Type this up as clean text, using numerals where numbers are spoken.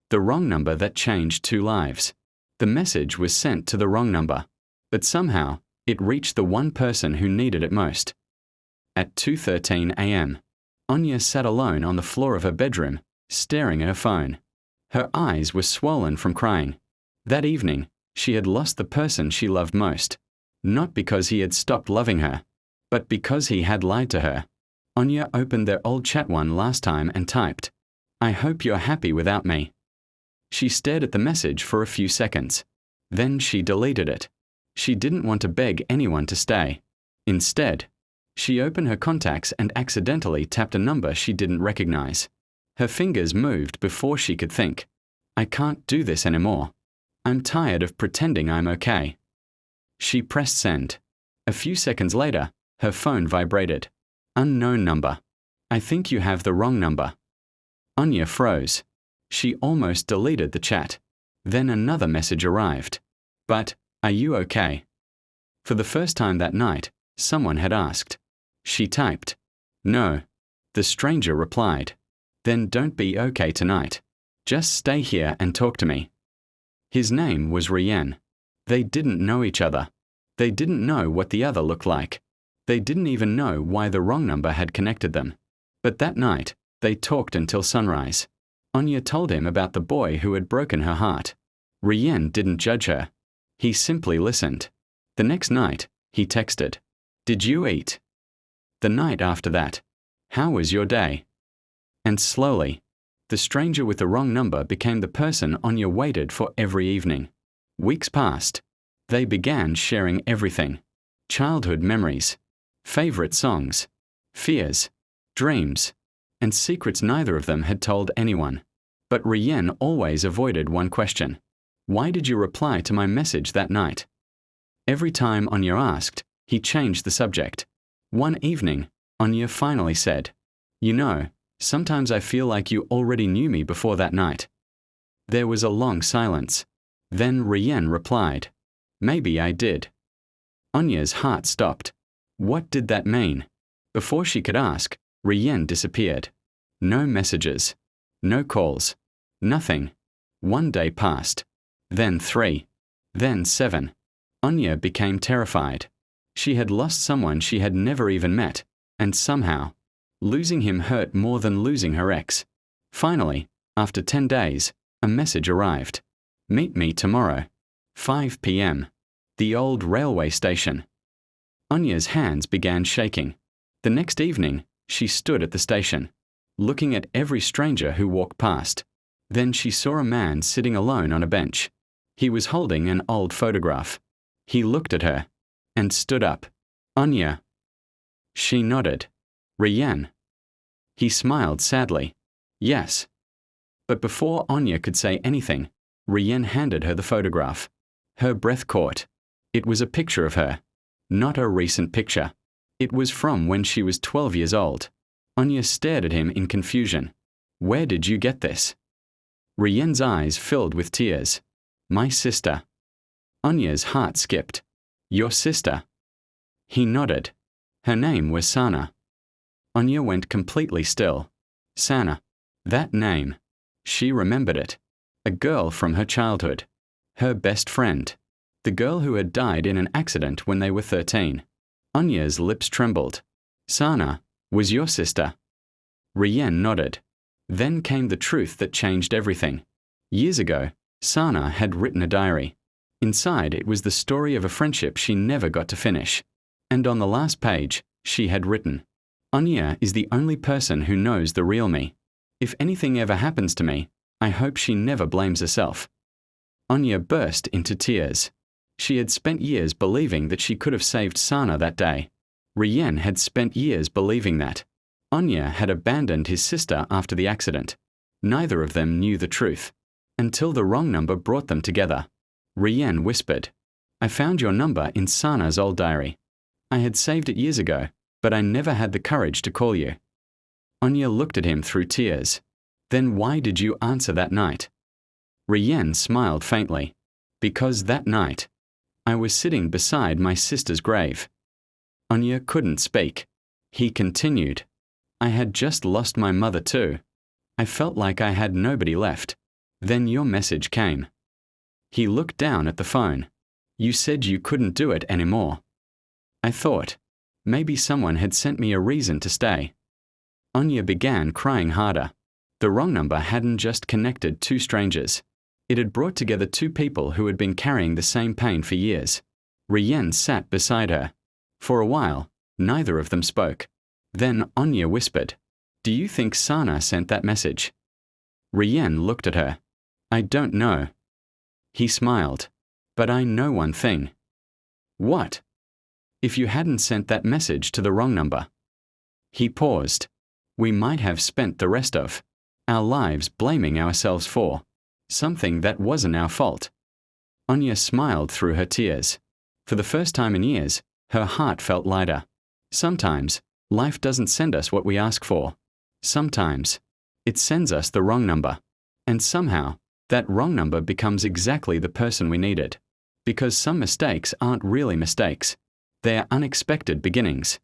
The wrong number that changed 2 lives. The message was sent to the wrong number, but somehow it reached the one person who needed it most. At 2:13 a.m., Anya sat alone on the floor of her bedroom, staring at her phone. Her eyes were swollen from crying. That evening, she had lost the person she loved most, not because he had stopped loving her, but because he had lied to her. Anya opened their old chat one last time and typed, "I hope you're happy without me." She stared at the message for a few seconds. Then she deleted it. She didn't want to beg anyone to stay. Instead, she opened her contacts and accidentally tapped a number she didn't recognize. Her fingers moved before she could think. "I can't do this anymore. I'm tired of pretending I'm okay." She pressed send. A few seconds later, her phone vibrated. "Unknown number. I think you have the wrong number." Anya froze. She almost deleted the chat. Then another message arrived. "But, are you okay?" For the first time that night, someone had asked. She typed, "No." The stranger replied, "Then don't be okay tonight. Just stay here and talk to me." His name was Riyen. They didn't know each other. They didn't know what the other looked like. They didn't even know why the wrong number had connected them. But that night, they talked until sunrise. Anya told him about the boy who had broken her heart. Riyen didn't judge her. He simply listened. The next night, he texted, "Did you eat?" The night after that, "How was your day?" And slowly, the stranger with the wrong number became the person Anya waited for every evening. Weeks passed. They began sharing everything. Childhood memories, favorite songs, fears, dreams, and secrets neither of them had told anyone. But Riyen always avoided one question. "Why did you reply to my message that night?" Every time Anya asked, he changed the subject. One evening, Anya finally said, "You know, sometimes I feel like you already knew me before that night." There was a long silence. Then Riyen replied, "Maybe I did." Anya's heart stopped. What did that mean? Before she could ask, Riyen disappeared. No messages. No calls. Nothing. 1 day passed. Then 3. Then 7. Anya became terrified. She had lost someone she had never even met, and somehow, losing him hurt more than losing her ex. Finally, after 10 days, a message arrived. "Meet me tomorrow. 5 p.m. The old railway station." Anya's hands began shaking. The next evening, she stood at the station, looking at every stranger who walked past. Then she saw a man sitting alone on a bench. He was holding an old photograph. He looked at her and stood up. "Anya." She nodded. "Riyen." He smiled sadly. "Yes." But before Anya could say anything, Riyen handed her the photograph. Her breath caught. It was a picture of her. Not a recent picture. It was from when she was 12 years old. Anya stared at him in confusion. "Where did you get this?" Riyen's eyes filled with tears. "My sister." Anya's heart skipped. "Your sister?" He nodded. Her name was Sana. Anya went completely still. Sana. That name. She remembered it. A girl from her childhood. Her best friend. The girl who had died in an accident when they were 13. Anya's lips trembled. "Sana, was your sister?" Riyen nodded. Then came the truth that changed everything. Years ago, Sana had written a diary. Inside it was the story of a friendship she never got to finish. And on the last page, she had written, "Anya is the only person who knows the real me. If anything ever happens to me, I hope she never blames herself." Anya burst into tears. She had spent years believing that she could have saved Sana that day. Riyen had spent years believing that. Anya had abandoned his sister after the accident. Neither of them knew the truth. Until the wrong number brought them together. Riyen whispered, "I found your number in Sana's old diary. I had saved it years ago, but I never had the courage to call you." Anya looked at him through tears. "Then why did you answer that night?" Riyen smiled faintly. "Because that night, I was sitting beside my sister's grave." Anya couldn't speak. He continued, "I had just lost my mother too. I felt like I had nobody left. Then your message came. He looked down at the phone. You said you couldn't do it anymore. I thought, maybe someone had sent me a reason to stay. Anya began crying harder. The wrong number hadn't just connected two strangers. It had brought together two people who had been carrying the same pain for years. Riyen sat beside her. For a while, neither of them spoke. Then Anya whispered, "Do you think Sana sent that message?" Riyen looked at her. "I don't know." He smiled. "But I know one thing." "What?" "If you hadn't sent that message to the wrong number." He paused. "We might have spent the rest of our lives blaming ourselves for something that wasn't our fault." Anya smiled through her tears. For the first time in years, her heart felt lighter. Sometimes, life doesn't send us what we ask for. Sometimes, it sends us the wrong number. And somehow, that wrong number becomes exactly the person we needed. Because some mistakes aren't really mistakes. They are unexpected beginnings.